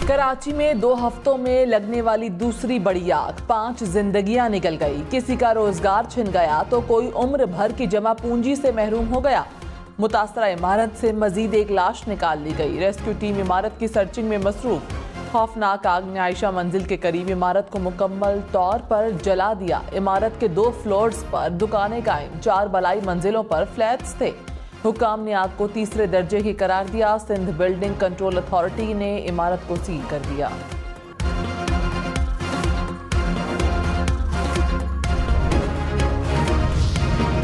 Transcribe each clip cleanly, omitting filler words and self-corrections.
कराची में 2 हफ्तों में लगने वाली दूसरी बड़ी आग, 5 जिंदगियां निकल गई। किसी का रोजगार छिन गया तो कोई उम्र भर की जमा पूंजी से महरूम हो गया। मुतासरा इमारत से मजीद एक लाश निकाल ली गई। रेस्क्यू टीम इमारत की सर्चिंग में मसरूफ। खौफनाक आग ने आयशा मंजिल के करीब इमारत को मुकम्मल तौर पर जला दिया। इमारत के 2 फ्लोर्स पर दुकानें कायम, 4 बलाई मंजिलों पर फ्लैट्स थे। हुकाम ने आग को तीसरे दर्जे की करार दिया। सिंध बिल्डिंग कंट्रोल अथॉरिटी ने इमारत को सील कर दिया।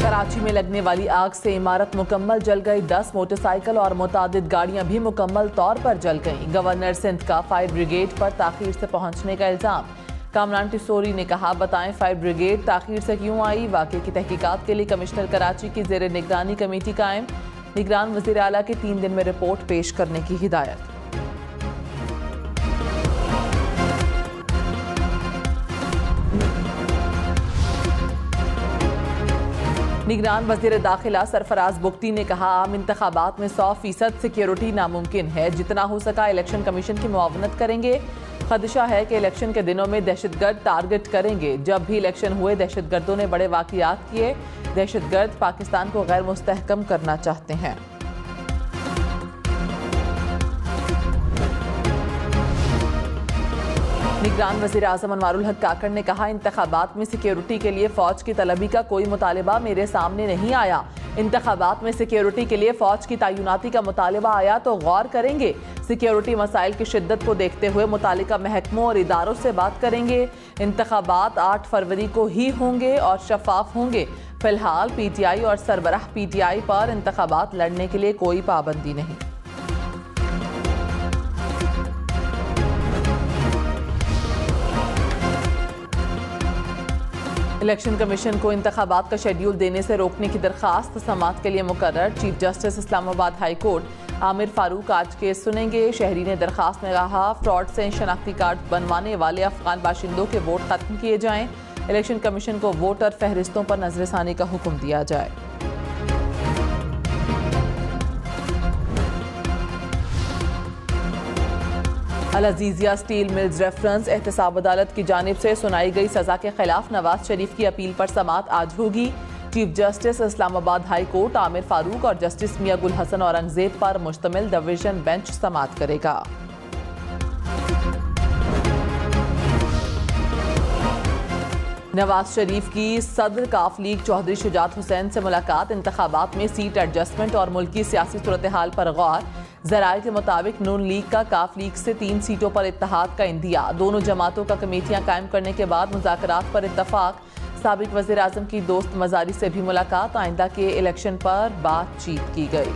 कराची में लगने वाली आग से इमारत मुकम्मल जल गई। 10 मोटरसाइकिल और मुतादिद गाड़ियां भी मुकम्मल तौर पर जल गईं। गवर्नर सिंध का फायर ब्रिगेड पर ताखीर से पहुंचने का इल्जाम। कामरान टिसोरी ने कहा, बताएं फायर ब्रिगेड ताखीर से क्यों आई। वाक़े की तहकीकात के लिए कमिश्नर कराची की ज़ेर निगरानी कमेटी कायम। निगरान वज़ीर आला के 3 दिन में रिपोर्ट पेश करने की हिदायत। निगरान वज़ीर दाखिला सरफराज बुख्ती ने कहा, आम इंतखाबात में 100% सिक्योरिटी नामुमकिन है। जितना हो सका इलेक्शन कमीशन की मुआवनत करेंगे। खदशा है कि इलेक्शन के दिनों में दहशतगर्द टारगेट करेंगे। जब भी इलेक्शन हुए दहशतगर्दों ने बड़े वाक़ियात किए। दहशतगर्द पाकिस्तान को गैर मुस्तहकम करना चाहते हैं। निगरान वज़ीर आज़म अनवारुल हक काकड़ ने कहा, इंतखाबात में सिक्योरिटी के लिए फ़ौज की तलबी का कोई मुतालिबा मेरे सामने नहीं आया। इंतखाबात में सिक्योरिटी के लिए फ़ौज की तैनाती का मुतालिबा आया तो गौर करेंगे। सिक्योरिटी मसाइल की शिद्दत को देखते हुए मुतालिका महकमों और इदारों से बात करेंगे। इंतखाबात 8 फरवरी को ही होंगे और शफाफ होंगे। फिलहाल PTI और सरबराह PTI पर इंतखाबात लड़ने के लिए कोई पाबंदी नहीं। इलेक्शन कमीशन को इंतखाबात का शेड्यूल देने से रोकने की दरखास्त समाअत के लिए मुकर्रर। Chief justice Islamabad high court Aamir Farooq आज केस सुनेंगे। शहरी ने दरखास्त में कहा, फ्रॉड से शनाख्ती कार्ड बनवाने वाले अफगान बाशिंदों के वोट खत्म किए जाएं। इलेक्शन कमीशन को वोटर फहरिस्तों पर नजरसानी का हुक्म दिया जाए। अल अजीजिया स्टील मिल्स रेफरेंस एहतसाब अदालत की जानिब से सुनाई गई सजा के खिलाफ नवाज शरीफ की अपील पर समाअत आज होगी। Chief justice Islamabad high court Aamir Farooq और जस्टिस मियां गुल हसन औरंगजेब पर मुश्तमिल डिवीजन बेंच समाअत करेगा। नवाज शरीफ की सदर काफ लीग चौधरी शुजात हुसैन से मुलाकात। इंतखाबात में सीट एडजस्टमेंट और मुल्की सियासी सूरत हाल पर गौर। ज़राए के मुताबिक नून लीग का काफ लीग से 3 सीटों पर इत्तेहाद का इंदिया। दोनों जमातों का कमेटियां कायम करने के बाद मुज़ाकरात पर इत्तफाक। साबिक वज़ीर आज़म की दोस्त मज़ारी से भी मुलाकात। आइंदा के इलेक्शन पर बातचीत की गई।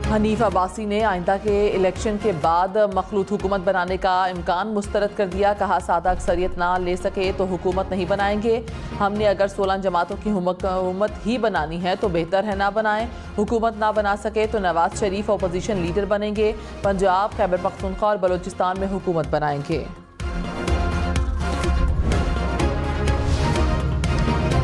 हनीफ अब्बासी ने आइंदा के इलेक्शन के बाद मखलूत हुकूमत बनाने का इम्कान मुस्तरद कर दिया। कहा, सादा अक्सरियत ना ले सके तो हुकूमत नहीं बनाएंगे। हमने अगर 16 जमातों की हुकूमत ही बनानी है तो बेहतर है ना बनाएं। हुकूमत ना बना सके तो नवाज शरीफ अपोजिशन लीडर बनेंगे। पंजाब, खैबर पख्तूनख्वा और बलूचिस्तान में हुकूमत बनाएंगे।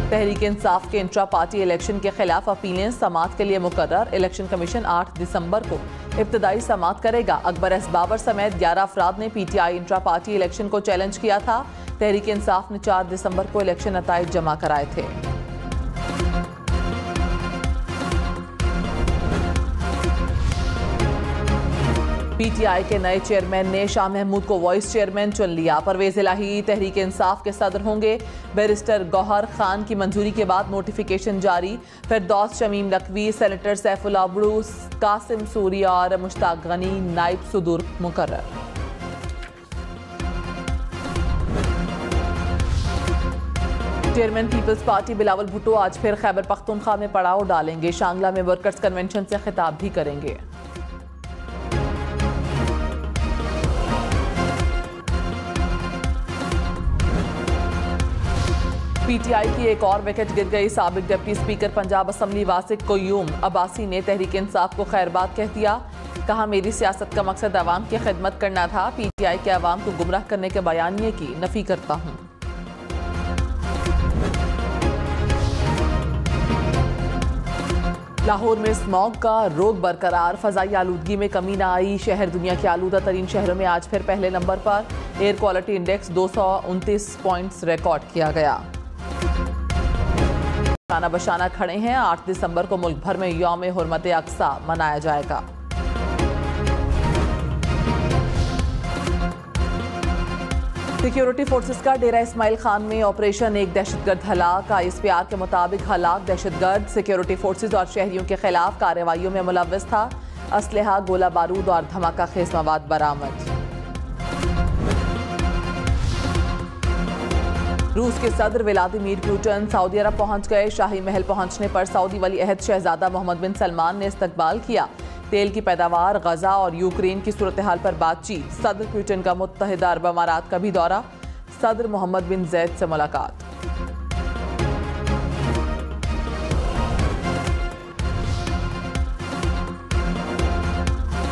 तहरीक इंसाफ के इंट्रा पार्टी इलेक्शन के खिलाफ अपीलें समाअत के लिए मुकर्रर। इलेक्शन कमीशन 8 दिसंबर को इब्तदाई समाअत करेगा। अकबर एस बाबर समेत 11 अफराद ने PTI इंट्रा पार्टी इलेक्शन को चैलेंज किया था। तहरीक इंसाफ ने 4 दिसंबर को इलेक्शन नताइज जमा कराए थे। PTI के नए चेयरमैन ने शाह महमूद को वाइस चेयरमैन चुन लिया। परवेज इलाही तहरीक इंसाफ के सदर होंगे। बैरिस्टर गौहर खान की मंजूरी के बाद नोटिफिकेशन जारी। फिरदौस शमीम नकवी, सेनेटर सैफुल्लाह अबड़ू, कासिम सूरिया और मुश्ताक गनी नाइब सुदूर मुकर्रर। चेयरमैन पीपल्स पार्टी बिलावल भुट्टो आज फिर खैबर पख्तूनख्वा में पड़ाव डालेंगे। शांगला में वर्कर्स कन्वेंशन से खिताब भी करेंगे। PTI की एक और विकेट गिर गई। साबिक deputy speaker Punjab assembly वासिक Qayyum Abbasi ने तहरीक इंसाफ को खैरबाद कह दिया। कहा, मेरी सियासत का मकसद अवाम की खिदमत करना था। PTI के अवाम को गुमराह करने के बयानिए की नफी करता हूँ। लाहौर में स्मॉग का रोग बरकरार, फजाई आलूदगी में कमी न आई। शहर दुनिया के आलूदा तरीन शहरों में आज फिर पहले नंबर पर। Air quality index 229 points record किया गया। शाना बशाना खड़े हैं। 8 दिसंबर को मुल्क भर में यौम हुर्मत अक्सा मनाया जाएगा। सिक्योरिटी फोर्सेस का डेरा इस्माइल खान में ऑपरेशन, एक दहशतगर्द हलाक। ISPR के मुताबिक हलाक दहशतगर्द सिक्योरिटी फोर्सेस और शहरियों के खिलाफ कार्रवाइयों में मुलव्वस था। असलहा, गोला बारूद और धमाका खेज मवाद बरामद। रूस के सदर व्लादिमीर पुतिन सऊदी अरब पहुंच गए। शाही महल पहुंचने पर सऊदी वली अहद शहजादा मोहम्मद बिन सलमान ने इस्तकबाल किया। तेल की पैदावार, गजा और यूक्रेन की सूरत हाल पर बातचीत। सदर पुतिन का मुत्तहिदा अरब अमारात का भी दौरा। सदर मोहम्मद बिन जैद से मुलाकात।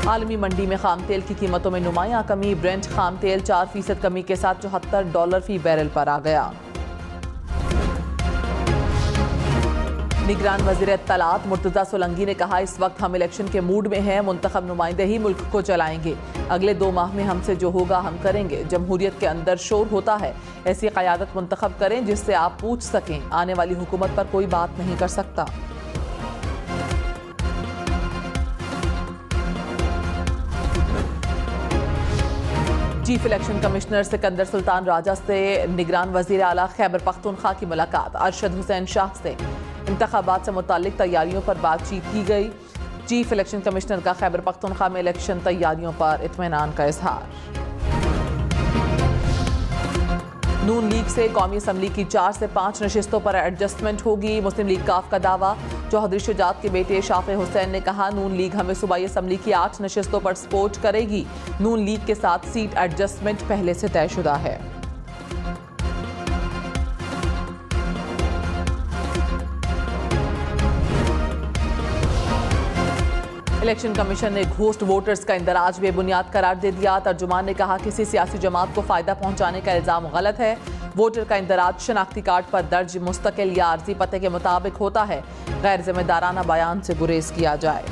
आलमी मंडी में खाम तेल की कीमतों में नुमायां कमी। ब्रेंट खाम तेल 4% कमी के साथ $74 फी बैरल पर आ गया। निगरान वज़ीर इत्तलात मुर्तज़ा सोलंकी ने कहा, इस वक्त हम इलेक्शन के मूड में हैं। मुंतखब नुमाइंदे ही मुल्क को चलाएंगे। अगले 2 माह में हमसे जो होगा हम करेंगे। जमहूरियत के अंदर शोर होता है, ऐसी क़यादत मुंतखब करें जिससे आप पूछ सकें। आने वाली हुकूमत पर कोई बात नहीं कर सकता। Chief election commissioner Sikandar Sultan Raja से निगरान वज़ीर आला खैबर पख्तूनख्वा की मुलाकात। अरशद हुसैन शाह से इंतखाबात से मुताल्लिक तैयारियों पर बातचीत की गई। चीफ इलेक्शन कमिश्नर का खैबर पख्तूनख्वा में इलेक्शन तैयारियों पर इत्मीनान का इजहार। नून लीग से कौमी असम्बली की 4 से 5 नशिस्तों पर एडजस्टमेंट होगी। मुस्लिम लीग काफ का दावा। चौधरी शुजात के बेटे शाफे हुसैन ने कहा, नून लीग हमें सूबाई असम्बली की 8 नशिस्तों पर सपोर्ट करेगी। नून लीग के साथ सीट एडजस्टमेंट पहले से तयशुदा है। इलेक्शन कमीशन ने घोस्ट वोटर्स का इंदराज बेबुनियाद करार दे दिया। तर्जुमान ने कहा, किसी सियासी जमात को फायदा पहुंचाने का इल्जाम गलत है। वोटर का इंदराज शनाख्ती कार्ड पर दर्ज मुस्तकिल या आर्जी पते के मुताबिक होता है। गैर जिम्मेदाराना बयान से गुरेज किया जाए।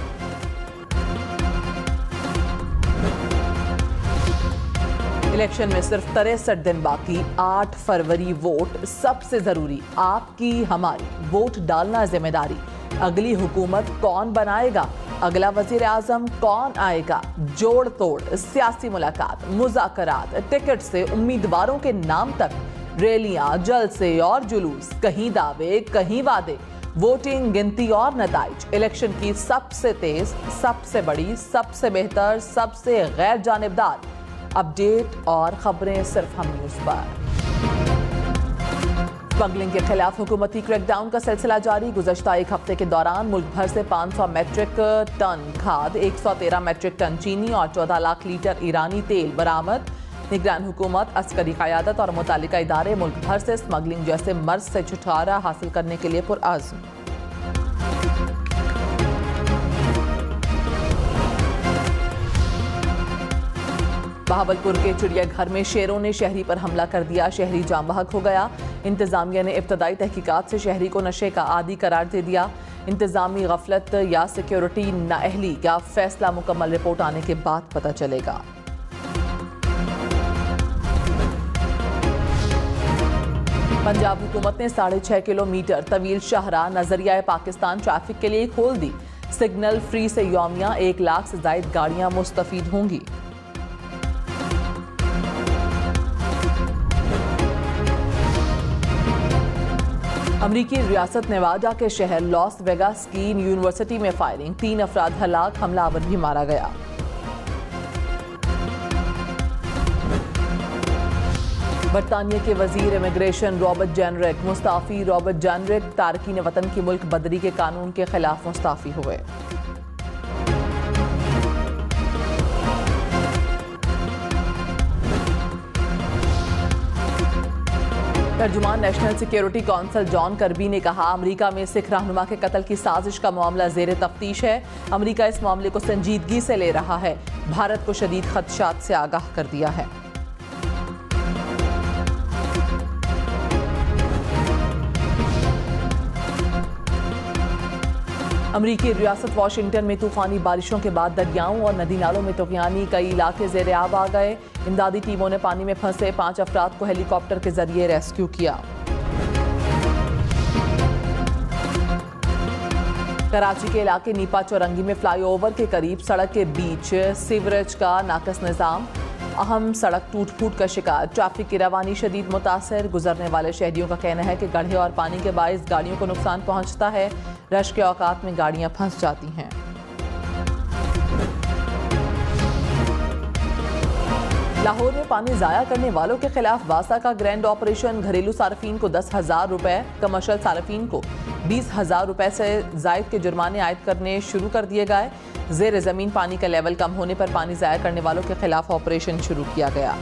इलेक्शन में सिर्फ 63 दिन बाकी। 8 फरवरी वोट सबसे जरूरी। आपकी हमारी वोट डालना जिम्मेदारी। अगली हुकूमत कौन बनाएगा, अगला वजीर आजम कौन आएगा, जोड़ तोड़ सियासी मुलाकात, मुज़ाकरात, टिकट से उम्मीदवारों के नाम तक, रैलियां, जलसे और जुलूस, कहीं दावे कहीं वादे, वोटिंग, गिनती और नताइज। इलेक्शन की सबसे तेज, सबसे बड़ी, सबसे बेहतर, सबसे गैर जानिबदार अपडेट और खबरें सिर्फ हम न्यूज़ पर। स्मगलिंग के खिलाफ हुकूमती क्रैकडाउन का सिलसिला जारी। गुज़श्ता एक हफ्ते के दौरान मुल्क भर से 500 मेट्रिक टन खाद, 113 मेट्रिक टन चीनी और 14 लाख लीटर ईरानी तेल बरामद। निगरान हुकूमत, अस्करी क़यादत और मुतालिका इदारे मुल्क भर से स्मगलिंग जैसे मर्ज से छुटकारा हासिल करने के लिए पुरअज़्म। बहावलपुर के चिड़ियाघर में शेरों ने शहरी पर हमला कर दिया। शहरी जाम बहक हो गया। इंतजामिया ने इब्तदाई तहकीकात से शहरी को नशे का आदी करार दे दिया। इंतजामी गफलत या सिक्योरिटी नाअहली का फैसला मुकम्मल रिपोर्ट आने के बाद पता चलेगा। पंजाब हुकूमत ने 6.5 किलोमीटर तवील शाहरा नजरिया पाकिस्तान ट्रैफिक के लिए खोल दी। सिग्नल फ्री से यौमिया 1 लाख से जायद गाड़ियां मुस्तफीद होंगी। अमरीकी रियासत नेवाडा के शहर लॉस वेगास की यूनिवर्सिटी में फायरिंग, 3 अफराद हलाक, हमलावर भी मारा गया। बरतानिया के वजीर इमिग्रेशन रॉबर्ट जेनरिक मुस्ताफी। रॉबर्ट जेनरिक तारकीन वतन की मुल्क बदरी के कानून के खिलाफ मुस्ताफी हुए। तर्जुमान नेशनल सिक्योरिटी काउंसिल जॉन करबी ने कहा, अमेरिका में सिख रहनुमा के कत्ल की साजिश का मामला जेर तफ्तीश है। अमेरिका इस मामले को संजीदगी से ले रहा है। भारत को शदीद खदशात से आगाह कर दिया है। अमरीकी रियासत वाशिंगटन में तूफानी बारिशों के बाद दरियाओं और नदी नालों में तूफानी कई इलाके ज़ेरे आब आ गए। इमदादी टीमों ने पानी में फंसे 5 अफराद को हेलीकॉप्टर के जरिए रेस्क्यू किया। कराची के इलाके नीपा चौरंगी में फ्लाईओवर के करीब सड़क के बीच सीवरेज का नाकस निज़ाम, अहम सड़क टूट फूट का शिकार। ट्रैफिक की रवानी शदीद मुतासर। गुजरने वाले शहरियों का कहना है कि गड्ढे और पानी के बाइस गाड़ियों को नुकसान पहुंचता है। रश के औकात में गाड़ियां फंस जाती हैं। लाहौर में पानी जाया करने वालों के खिलाफ वासा का ग्रैंड ऑपरेशन। घरेलू सार्फिन को 10,000 रुपए, कमर्शियल सार्फिन को 20,000 रुपए से जायद के जुर्माने आयद करने शुरू कर दिए गए। ज़ेर ज़मीन पानी का लेवल कम होने पर पानी जाया करने वालों के खिलाफ ऑपरेशन शुरू किया गया।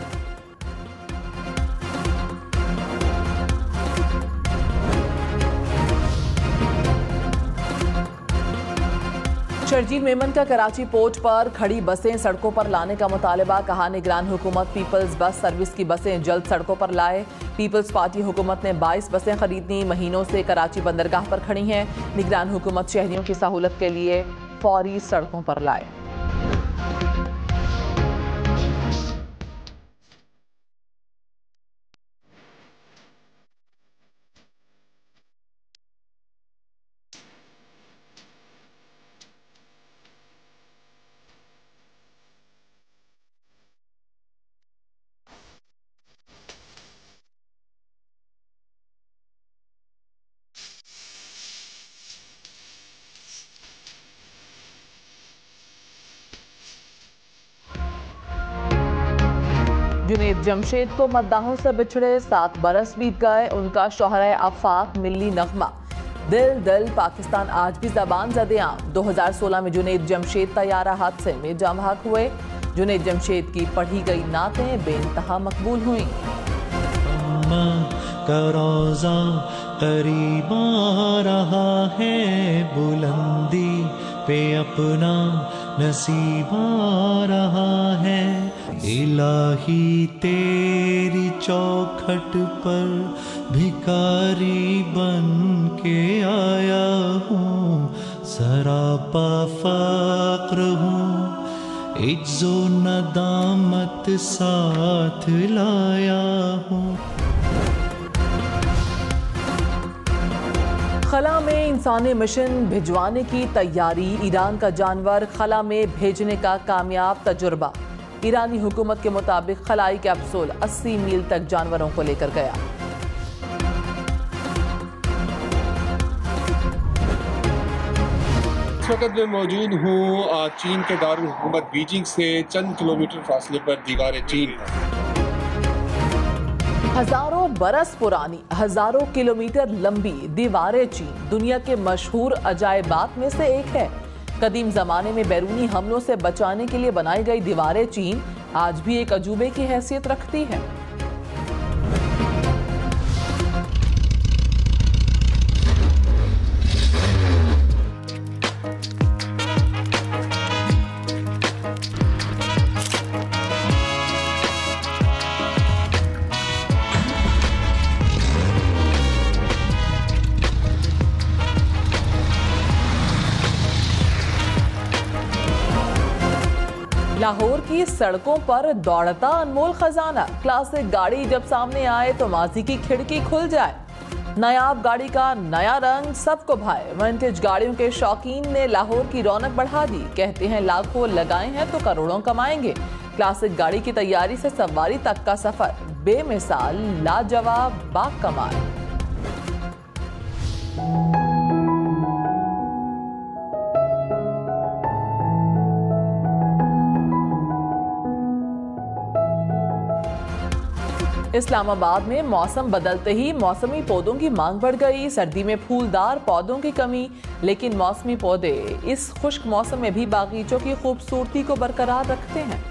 शर्जील मेमन का कराची पोर्ट पर खड़ी बसें सड़कों पर लाने का मुतालबा। कहा निगरान हुकूमत पीपल्स बस सर्विस की बसें जल्द सड़कों पर लाए। पीपल्स पार्टी हुकूमत ने 22 बसें खरीदनी महीनों से कराची बंदरगाह पर खड़ी हैं। निगरान हुकूमत शहरियों की सहूलत के लिए फौरी सड़कों पर लाए। जुनैद जमशेद को मद्दाहों से बिछड़े 7 बरस बीत गए। उनका शोहरे आफाक मिल्ली नगमा दिल दिल पाकिस्तान आज भी जबान ज़द-ए-आम। 2016 में जुनैद जमशेद तैयारा हादसे में जाम हक हुए। जुनैद जमशेद की पढ़ी गई नातें बेइंतहा मकबूल हुई। करीब आ रहा है बुलंदी पे अपना नसीब आ रहा है। इलाही तेरी चौखट पर भिखारी बन के आया हूँ। सरापा फक्र हूँ, इज्जो नदामत साथ लाया हूँ। खला में इंसानी मिशन भिजवाने की तैयारी। ईरान का जानवर खला में भेजने का कामयाब तजुर्बा। ईरानी हुकूमत के मुताबिक खलाई कैप्सूल 80 मील तक जानवरों को लेकर गया। इस वक्त मैं मौजूद हूँ चीन के दारुल हुकूमत बीजिंग से चंद किलोमीटर फासले पर दीवार चीन। हजारों बरस पुरानी, हजारों किलोमीटर लंबी दीवार चीन दुनिया के मशहूर अजायबात में से एक है। कदीम जमाने में बैरूनी हमलों से बचाने के लिए बनाई गई दीवार चीन आज भी एक अजूबे की हैसियत रखती है। लाहौर की सड़कों पर दौड़ता अनमोल खजाना। क्लासिक गाड़ी जब सामने आए तो माजी की खिड़की खुल जाए। नायाब गाड़ी का नया रंग सबको भाए। विंटेज गाड़ियों के शौकीन ने लाहौर की रौनक बढ़ा दी। कहते हैं लाखों लगाए हैं तो करोड़ों कमाएंगे। क्लासिक गाड़ी की तैयारी से सवारी तक का सफर बेमिसाल, लाजवाब, बाकमाल। इस्लामाबाद में मौसम बदलते ही मौसमी पौधों की मांग बढ़ गई। सर्दी में फूलदार पौधों की कमी, लेकिन मौसमी पौधे इस खुश्क मौसम में भी बागीचों की खूबसूरती को बरकरार रखते हैं।